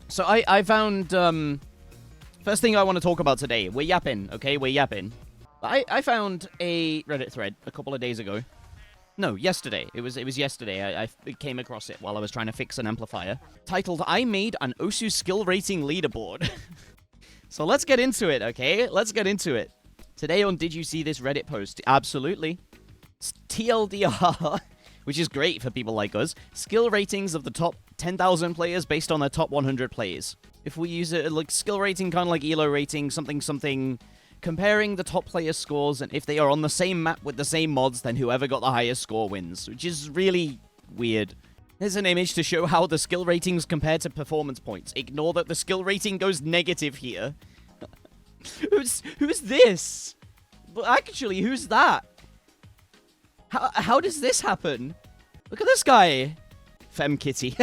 So I found, first thing I want to talk about today. We're yapping, okay? We're yapping. I found a Reddit thread a couple of days ago. No, yesterday. It was yesterday. I came across it while I was trying to fix an amplifier. Titled, I made an OSU skill rating leaderboard. So let's get into it, okay? Let's get into it. Today on Did You See This Reddit post? Absolutely. It's TLDR, which is great for people like us. Skill ratings of the top 10,000 players based on their top 100 plays. If we use it like skill rating, kind of like ELO rating, something, comparing the top players' scores, and if they are on the same map with the same mods, then whoever got the highest score wins, which is really weird. Here's an image to show how the skill ratings compare to performance points. Ignore that the skill rating goes negative here. Who's this? But actually, who's that? How does this happen? Look at this guy. Femkitty.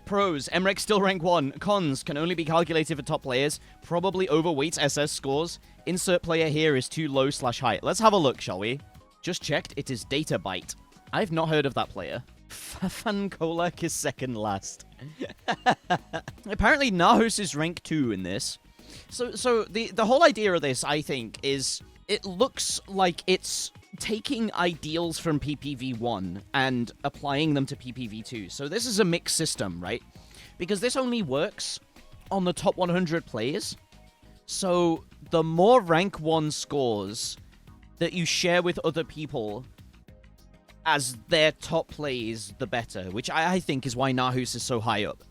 Pros, MREC still rank 1. Cons, can only be calculated for top players. Probably overweights SS scores. Insert player here is too low/high. Let's have a look, shall we? Just checked, it is Databyte. I've not heard of that player. Fankolak is second last. Apparently Nahus is rank 2 in this. So the whole idea of this, I think, is it looks like it's taking ideals from PPV1 and applying them to PPV2. So this is a mixed system, right? Because this only works on the top 100 plays. So the more rank 1 scores that you share with other people as their top plays, the better. Which I think is why Nahus is so high up.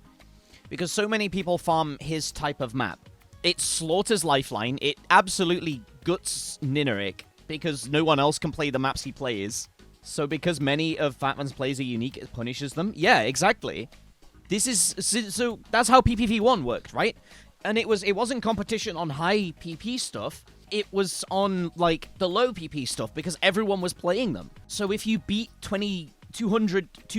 Because so many people farm his type of map. It slaughters Lifeline. It absolutely guts Nineric, because no one else can play the maps he plays. So because many of Fatman's plays are unique, it punishes them. Yeah, exactly. This is... So that's how PPV1 worked, right? And it wasn't competition on high PP stuff. It was on, like, the low PP stuff, because everyone was playing them. So if you beat 2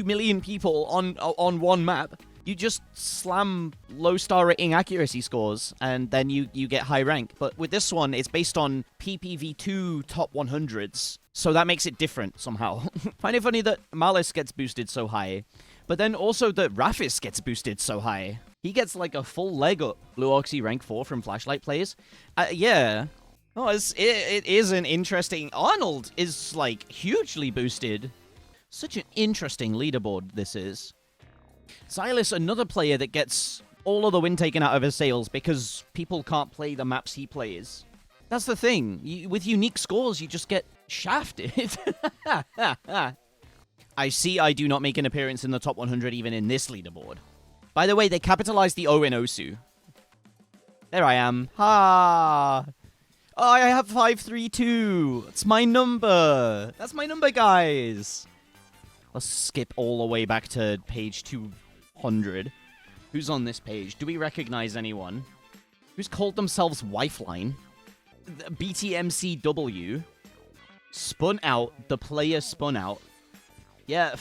million people on one map, you just slam low star rating accuracy scores, and then you get high rank. But with this one, it's based on PPV2 top 100s, so that makes it different somehow. Find it funny that Malice gets boosted so high, but then also that Rafis gets boosted so high. He gets like a full leg up. Blue Oxy rank 4 from Flashlight plays. Yeah. Oh, it is an interesting... Arnold is, like, hugely boosted. Such an interesting leaderboard this is. Silas, another player that gets all of the wind taken out of his sails because people can't play the maps he plays. That's the thing. With unique scores, you just get shafted. I see I do not make an appearance in the top 100 even in this leaderboard. By the way, they capitalized the O in Osu. There I am. Ha! Oh, I have 532. That's my number. That's my number, guys. Let's skip all the way back to page 200. Who's on this page? Do we recognize anyone? Who's called themselves Wifeline? BTMCW. Spun out. The player spun out. Yeah.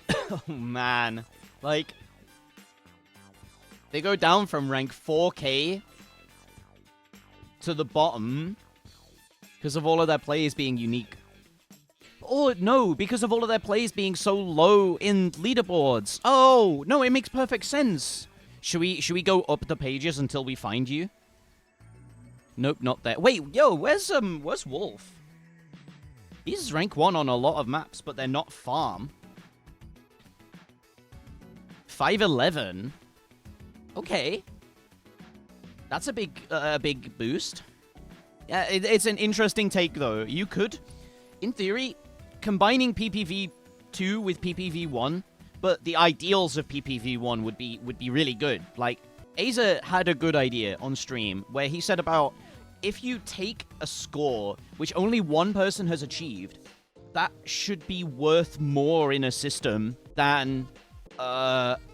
Oh, man. Like, they go down from rank 4K to the bottom because of all of their plays being unique. Oh, no, because of all of their plays being so low in leaderboards. Oh, no, it makes perfect sense. Should we go up the pages until we find you? Nope, not there. Wait, yo, where's Wolf? He's rank 1 on a lot of maps, but they're not farm. 511. Okay. That's a big boost. Yeah, it's an interesting take, though. You could, in theory, combining PPV2 with PPV1, but the ideals of PPV1 would be really good. Like, Aza had a good idea on stream where he said about if you take a score which only one person has achieved, that should be worth more in a system than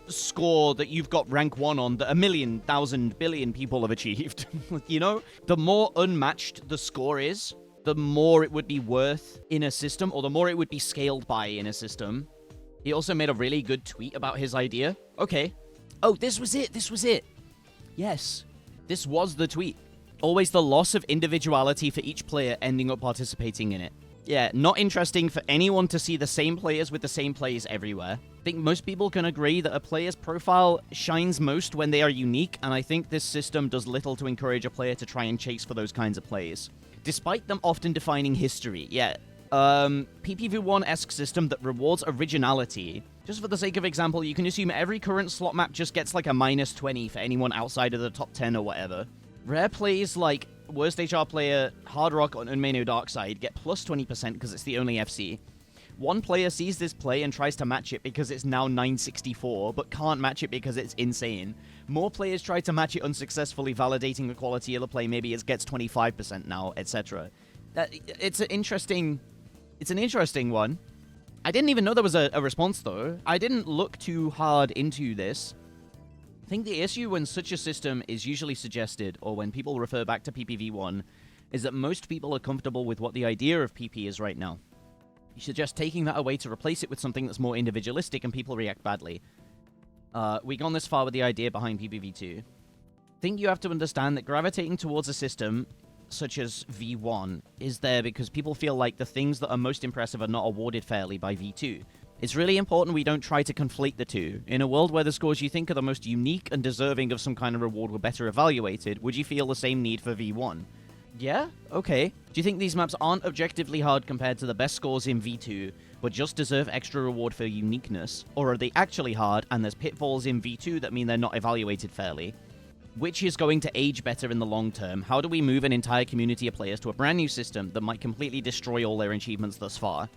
score that you've got rank 1 on that 1,000,000 billion people have achieved. You know? The more unmatched the score is, the more it would be worth in a system, or the more it would be scaled by in a system. He also made a really good tweet about his idea. Okay. Oh, this was it. Yes. This was the tweet. Always the loss of individuality for each player ending up participating in it. Yeah, not interesting for anyone to see the same players with the same plays everywhere. think most people can agree that a player's profile shines most when they are unique, and I think this system does little to encourage a player to try and chase for those kinds of plays. Despite them often defining history, PPV1-esque system that rewards originality. Just for the sake of example, you can assume every current slot map just gets like a -20 for anyone outside of the top 10 or whatever. Rare plays like Worst HR Player, Hard Rock, and Unmano Darkside get plus 20% because it's the only FC. One player sees this play and tries to match it because it's now 964, but can't match it because it's insane. More players try to match it unsuccessfully, validating the quality of the play. Maybe it gets 25% now, etc. It's an interesting one. I didn't even know there was a response, though. I didn't look too hard into this. I think the issue when such a system is usually suggested, or when people refer back to PPV1, is that most people are comfortable with what the idea of PP is right now. You suggest taking that away to replace it with something that's more individualistic, and people react badly. We've gone this far with the idea behind PPV2. I think you have to understand that gravitating towards a system such as V1 is there because people feel like the things that are most impressive are not awarded fairly by V2. It's really important we don't try to conflate the two. In a world where the scores you think are the most unique and deserving of some kind of reward were better evaluated, would you feel the same need for V1? Yeah? Okay. Do you think these maps aren't objectively hard compared to the best scores in V2, but just deserve extra reward for uniqueness? Or are they actually hard, and there's pitfalls in V2 that mean they're not evaluated fairly? Which is going to age better in the long term? How do we move an entire community of players to a brand new system that might completely destroy all their achievements thus far?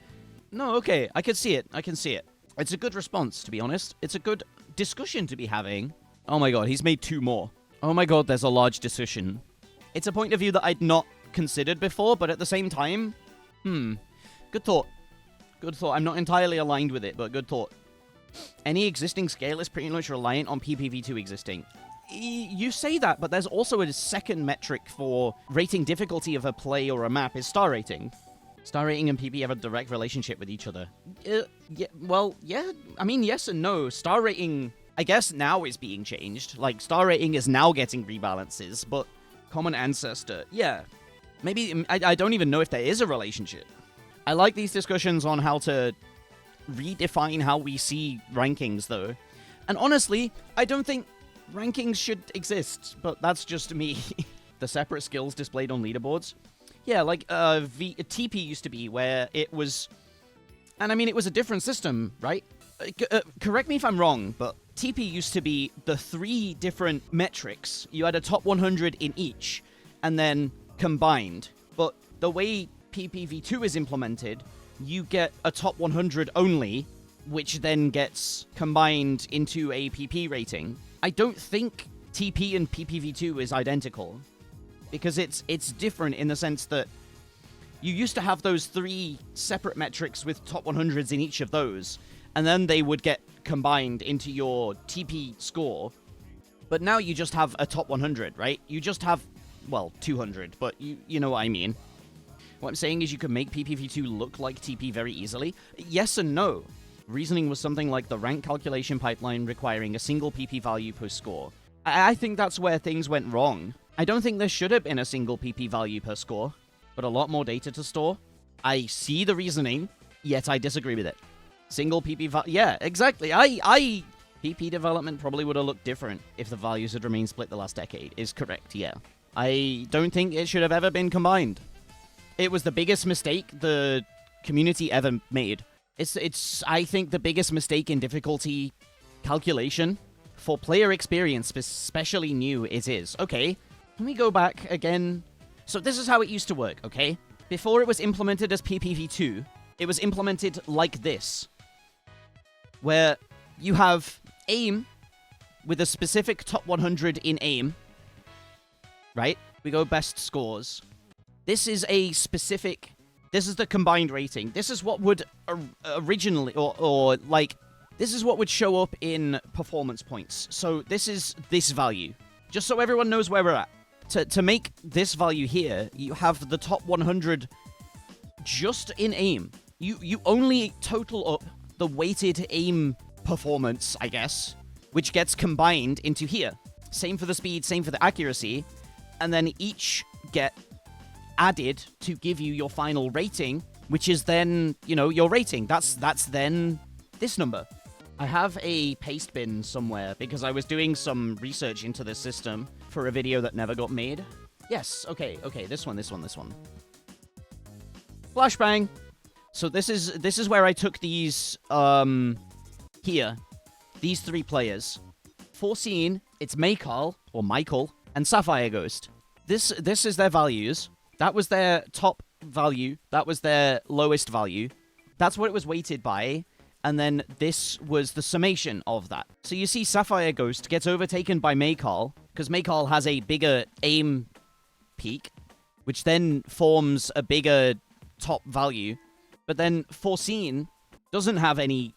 No, okay, I can see it. I can see it. It's a good response, to be honest. It's a good discussion to be having. Oh my god, he's made 2 more. Oh my god, there's a large discussion. It's a point of view that I'd not considered before, but at the same time, good thought. Good thought. I'm not entirely aligned with it, but good thought. Any existing scale is pretty much reliant on PPV2 existing. You say that, but there's also a second metric for rating difficulty of a play or a map is star rating. Star rating and PP have a direct relationship with each other. Yeah. I mean, yes and no. Star rating, I guess now is being changed. Like, star rating is now getting rebalances, but common ancestor, yeah. Maybe, I don't even know if there is a relationship. I like these discussions on how to redefine how we see rankings, though. And honestly, I don't think rankings should exist, but that's just me. The separate skills displayed on leaderboards. Yeah, like TP used to be, where it was... And I mean, it was a different system, right? Correct me if I'm wrong, but TP used to be the 3 different metrics. You had a top 100 in each, and then combined. But the way PPV2 is implemented, you get a top 100 only, which then gets combined into a PP rating. I don't think TP and PPV2 is identical, because it's different in the sense that you used to have those 3 separate metrics with top 100s in each of those, and then they would get combined into your TP score. But now you just have a top 100, right? You just have, well, 200, but you know what I mean. What I'm saying is you could make PPV2 look like TP very easily. Yes and no. Reasoning was something like the rank calculation pipeline requiring a single PP value per score. I think that's where things went wrong. I don't think there should have been a single PP value per score, but a lot more data to store. I see the reasoning, yet I disagree with it. Single PP value... Yeah, exactly. PP development probably would have looked different if the values had remained split the last decade, is correct, yeah. I don't think it should have ever been combined. It was the biggest mistake the community ever made. It's I think, the biggest mistake in difficulty calculation. For player experience, especially new, it is. Okay, can we go back again? So this is how it used to work, okay? Before it was implemented as PPV2, it was implemented like this, where you have aim with a specific top 100 in aim, right? We go best scores. This is a specific... This is the combined rating. This is what would originally, or like, this is what would show up in performance points. So this is this value. Just so everyone knows where we're at. To make this value here, you have the top 100 just in aim. You only total up the weighted aim performance, I guess, which gets combined into here. Same for the speed, same for the accuracy, and then each get added to give you your final rating, which is then, you know, your rating. That's then this number. I have a paste bin somewhere because I was doing some research into this system for a video that never got made. Yes, okay, this one. Flashbang! So this is where I took these, here. These 3 players. Foreseen, it's Michael, and Sapphire Ghost. This is their values. That was their top value. That was their lowest value. That's what it was weighted by. And then this was the summation of that. So you see Sapphire Ghost gets overtaken by Michael, because Michael has a bigger aim peak, which then forms a bigger top value. But then Foreseen doesn't have a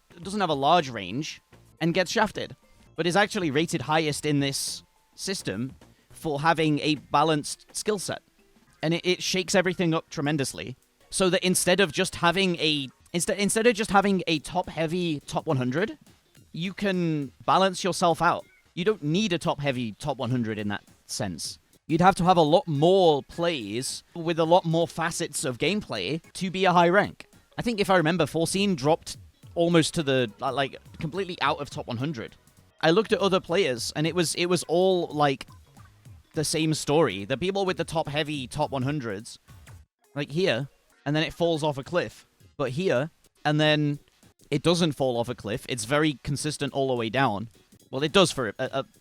large range and gets shafted, but is actually rated highest in this system for having a balanced skill set. And it shakes everything up tremendously. So that instead of just having a top-heavy top 100, you can balance yourself out. You don't need a top-heavy top 100 in that sense. You'd have to have a lot more plays with a lot more facets of gameplay to be a high rank. I think if I remember, Foreseen dropped almost to the, like, completely out of top 100. I looked at other players, and it was all, like, the same story. The people with the top-heavy top 100s, like here, and then it falls off a cliff. But here, and then it doesn't fall off a cliff. It's very consistent all the way down. Well, it does for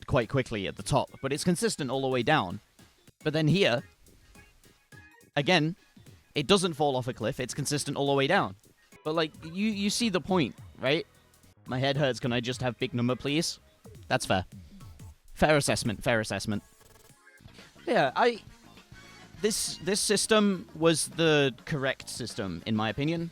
quite quickly at the top, but it's consistent all the way down. But then here, again, it doesn't fall off a cliff. It's consistent all the way down. But, like, you see the point, right? My head hurts. Can I just have big number, please? That's fair. Fair assessment. Yeah, this system was the correct system, in my opinion.